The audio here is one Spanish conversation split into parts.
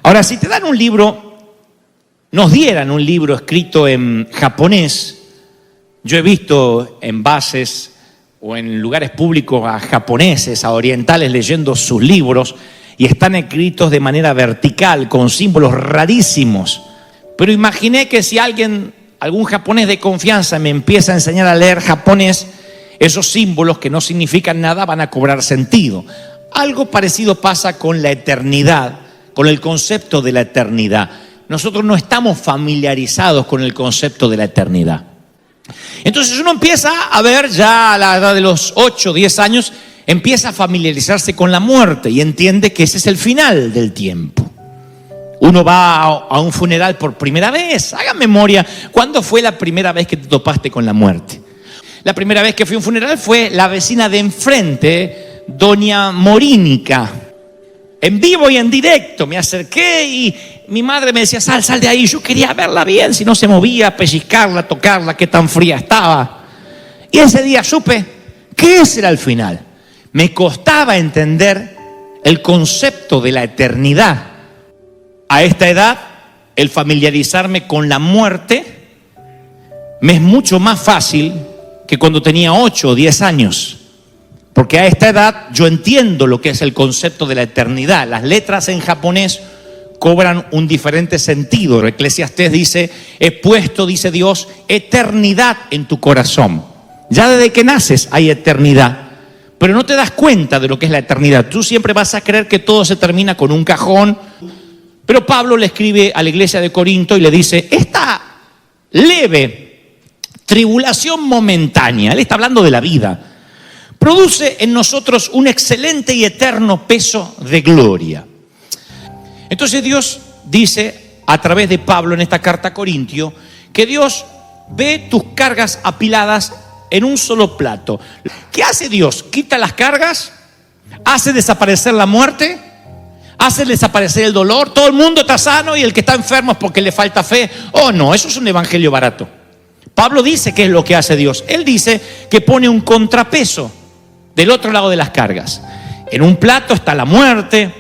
Ahora, si te dan un libro, nos dieran un libro escrito en japonés, yo he visto en bases o en lugares públicos a japoneses, a orientales leyendo sus libros y están escritos de manera vertical, con símbolos rarísimos. Pero imaginé que si algún japonés de confianza me empieza a enseñar a leer japonés, esos símbolos que no significan nada van a cobrar sentido. Algo parecido pasa con la eternidad, con el concepto de la eternidad. Nosotros no estamos familiarizados con el concepto de la eternidad. Entonces uno empieza a ver ya a la edad de los 8 o 10 años, empieza a familiarizarse con la muerte y entiende que ese es el final del tiempo. Uno va a un funeral por primera vez. Haga memoria, ¿cuándo fue la primera vez que te topaste con la muerte? La primera vez que fui a un funeral fue la vecina de enfrente, doña Morínica. En vivo y en directo me acerqué y mi madre me decía, sal de ahí. Yo quería verla bien, si no se movía, pellizcarla, tocarla, qué tan fría estaba. Y ese día supe que ese era el final. Me costaba entender el concepto de la eternidad. A esta edad, el familiarizarme con la muerte me es mucho más fácil que cuando tenía 8 o 10 años. Porque a esta edad yo entiendo lo que es el concepto de la eternidad. Las letras en japonés cobran un diferente sentido. Eclesiastés dice, he puesto, dice Dios, eternidad en tu corazón. Ya desde que naces hay eternidad, pero no te das cuenta de lo que es la eternidad. Tú siempre vas a creer que todo se termina con un cajón. Pero Pablo le escribe a la iglesia de Corinto y le dice, esta leve tribulación momentánea, él está hablando de la vida, produce en nosotros un excelente y eterno peso de gloria. Entonces Dios dice a través de Pablo en esta carta a Corintio que Dios ve tus cargas apiladas en un solo plato. ¿Qué hace Dios? Quita las cargas, hace desaparecer la muerte, hace desaparecer el dolor. Todo el mundo está sano y el que está enfermo es porque le falta fe. Oh no, eso es un evangelio barato. Pablo dice qué es lo que hace Dios. Él dice que pone un contrapeso del otro lado de las cargas. En un plato está la muerte,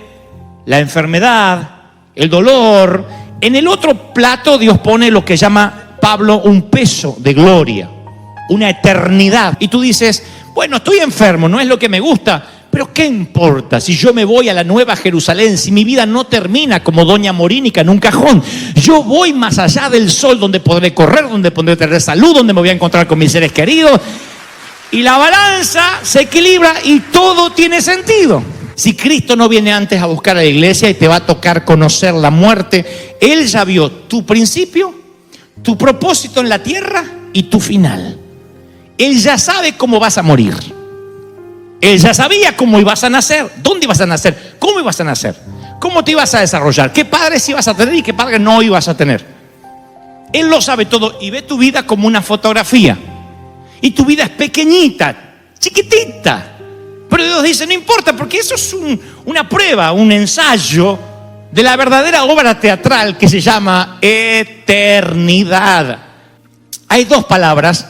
la enfermedad, el dolor. En el otro plato Dios pone lo que llama Pablo un peso de gloria, una eternidad. Y tú dices, bueno, estoy enfermo, no es lo que me gusta, pero ¿qué importa si yo me voy a la Nueva Jerusalén, si mi vida no termina como doña Morínica en un cajón? Yo voy más allá del sol, donde podré correr, donde podré tener salud, donde me voy a encontrar con mis seres queridos. Y la balanza se equilibra y todo tiene sentido. Si Cristo no viene antes a buscar a la iglesia y te va a tocar conocer la muerte, Él ya vio tu principio, tu propósito en la tierra y tu final. Él ya sabe cómo vas a morir. Él ya sabía cómo ibas a nacer, dónde ibas a nacer, cómo ibas a nacer, cómo te ibas a desarrollar, qué padres ibas a tener y qué padres no ibas a tener. Él lo sabe todo y ve tu vida como una fotografía. Y tu vida es pequeñita, chiquitita. Pero Dios dice, no importa, porque eso es una prueba, un ensayo de la verdadera obra teatral que se llama eternidad. Hay 2 palabras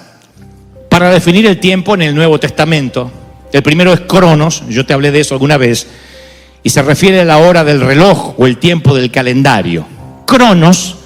para definir el tiempo en el Nuevo Testamento. El primero es cronos, yo te hablé de eso alguna vez, y se refiere a la hora del reloj o el tiempo del calendario. Cronos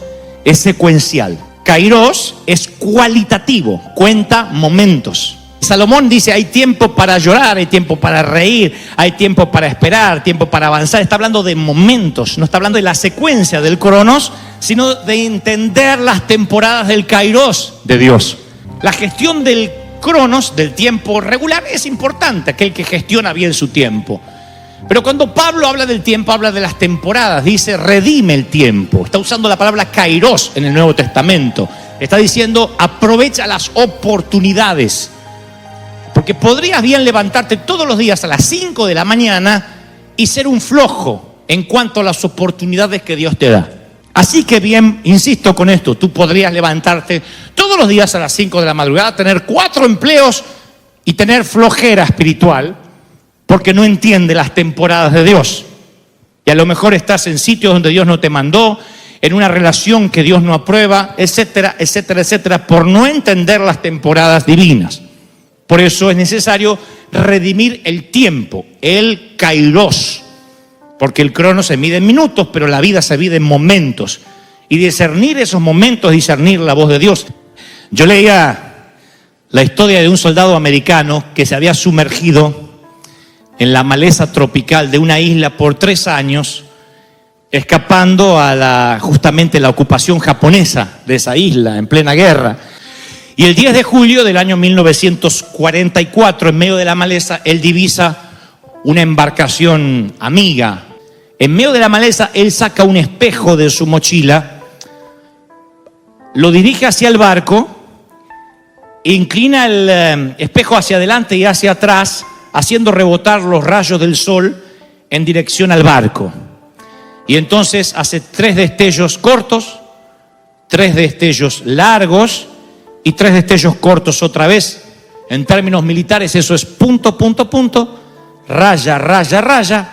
es secuencial. Kairos es cualitativo, cuenta momentos. Salomón dice, hay tiempo para llorar, hay tiempo para reír, hay tiempo para esperar, tiempo para avanzar. Está hablando de momentos, no está hablando de la secuencia del cronos, sino de entender las temporadas del Kairos de Dios. La gestión del cronos, del tiempo regular, es importante, aquel que gestiona bien su tiempo. Pero cuando Pablo habla del tiempo, habla de las temporadas, dice redime el tiempo. Está usando la palabra kairos en el Nuevo Testamento. Está diciendo aprovecha las oportunidades. Porque podrías bien levantarte todos los días a las 5 de la mañana y ser un flojo en cuanto a las oportunidades que Dios te da. Así que bien, insisto con esto, tú podrías levantarte todos los días a las 5 de la madrugada, tener 4 empleos y tener flojera espiritual, porque no entiende las temporadas de Dios. Y a lo mejor estás en sitios donde Dios no te mandó, en una relación que Dios no aprueba, etcétera, etcétera, etcétera, por no entender las temporadas divinas. Por eso es necesario redimir el tiempo, el kairos. porque el crono se mide en minutos, pero la vida se mide en momentos. Y discernir esos momentos, discernir la voz de Dios. Yo leía la historia de un soldado americano que se había sumergido en la maleza tropical de una isla por 3 años, escapando a justamente la ocupación japonesa de esa isla en plena guerra. Y el 10 de julio del año 1944, en medio de la maleza, él divisa una embarcación amiga. En medio de la maleza, él saca un espejo de su mochila, lo dirige hacia el barco, inclina el espejo hacia adelante y hacia atrás, haciendo rebotar los rayos del sol en dirección al barco. Y entonces hace 3 destellos cortos, 3 destellos largos y 3 destellos cortos otra vez. En términos militares eso es punto, punto, punto, raya, raya, raya,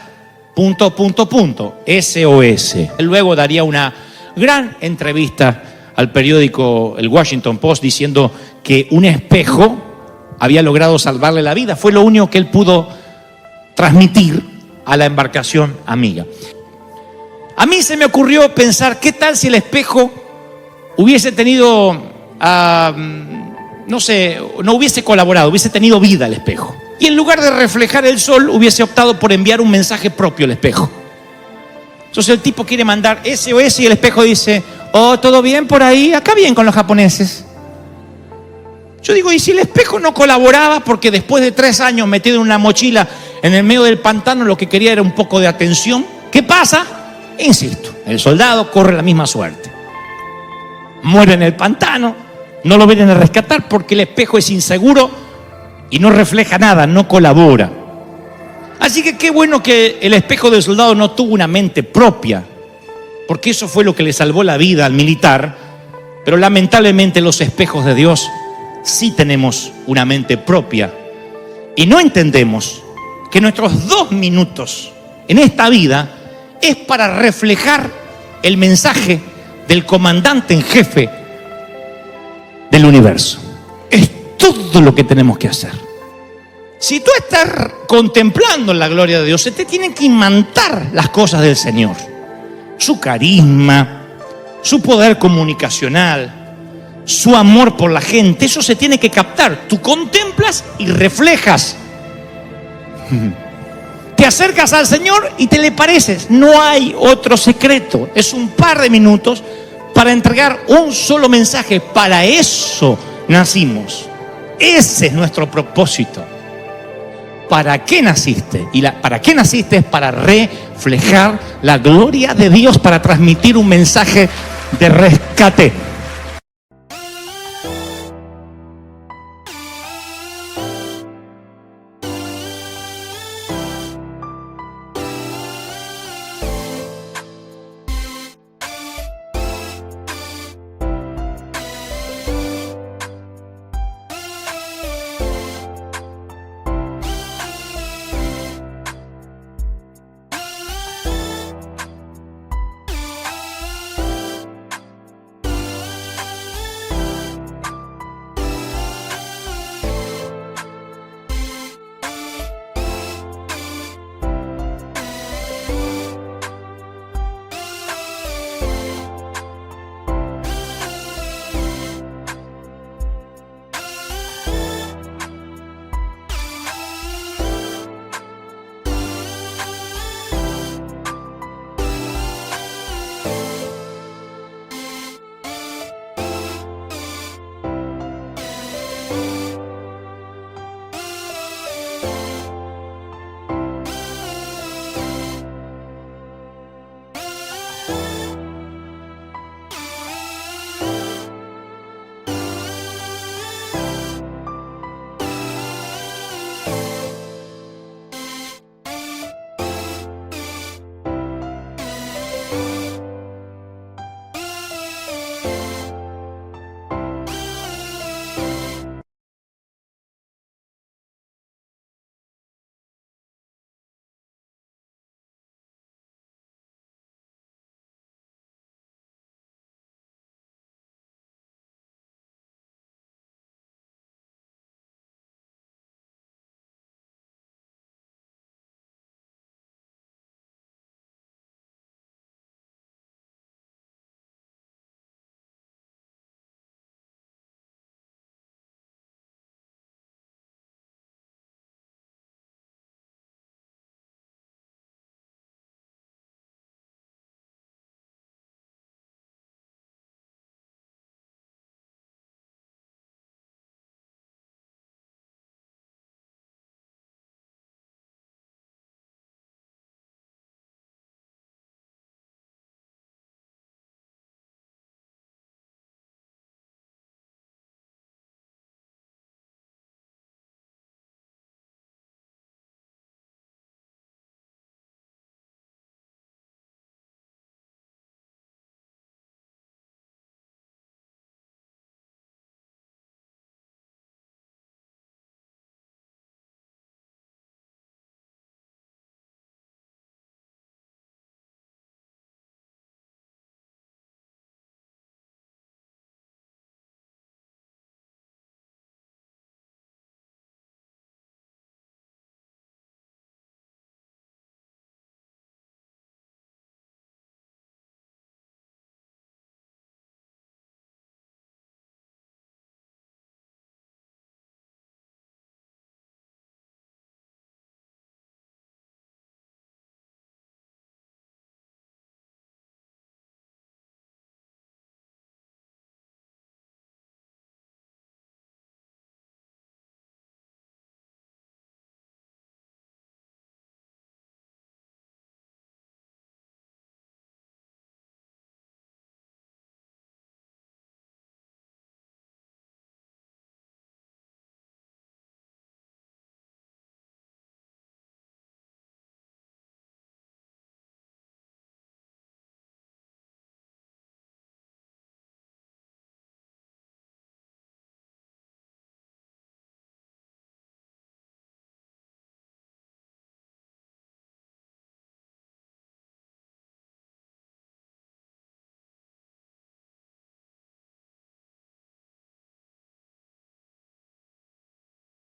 punto, punto, punto, SOS. Luego daría una gran entrevista al periódico El Washington Post diciendo que un espejo había logrado salvarle la vida. Fue lo único que él pudo transmitir a la embarcación amiga. A mí se me ocurrió pensar, ¿qué tal si el espejo hubiese tenido, no hubiese colaborado, hubiese tenido vida el espejo? Y en lugar de reflejar el sol, hubiese optado por enviar un mensaje propio al espejo. Entonces el tipo quiere mandar SOS y el espejo dice, oh, ¿todo bien por ahí? Acá bien con los japoneses. Yo digo, ¿y si el espejo no colaboraba? Porque después de 3 años metido en una mochila en el medio del pantano, lo que quería era un poco de atención. ¿Qué pasa? Insisto, el soldado corre la misma suerte. Muere en el pantano, no lo vienen a rescatar porque el espejo es inseguro y no refleja nada, no colabora. Así que qué bueno que el espejo del soldado no tuvo una mente propia, porque eso fue lo que le salvó la vida al militar. Pero lamentablemente los espejos de Dios sí tenemos una mente propia y no entendemos que nuestros 2 minutos en esta vida es para reflejar el mensaje del comandante en jefe del universo. Es todo lo que tenemos que hacer. Si tú estás contemplando la gloria de Dios, se te tienen que imantar las cosas del Señor. Su carisma, su poder comunicacional, su amor por la gente, eso se tiene que captar. Tú contemplas y reflejas. Te acercas al Señor y te le pareces. No hay otro secreto. Es un par de minutos para entregar un solo mensaje. Para eso nacimos. Ese es nuestro propósito. ¿Para qué naciste? Y ¿para qué naciste? Es para reflejar la gloria de Dios, para transmitir un mensaje de rescate.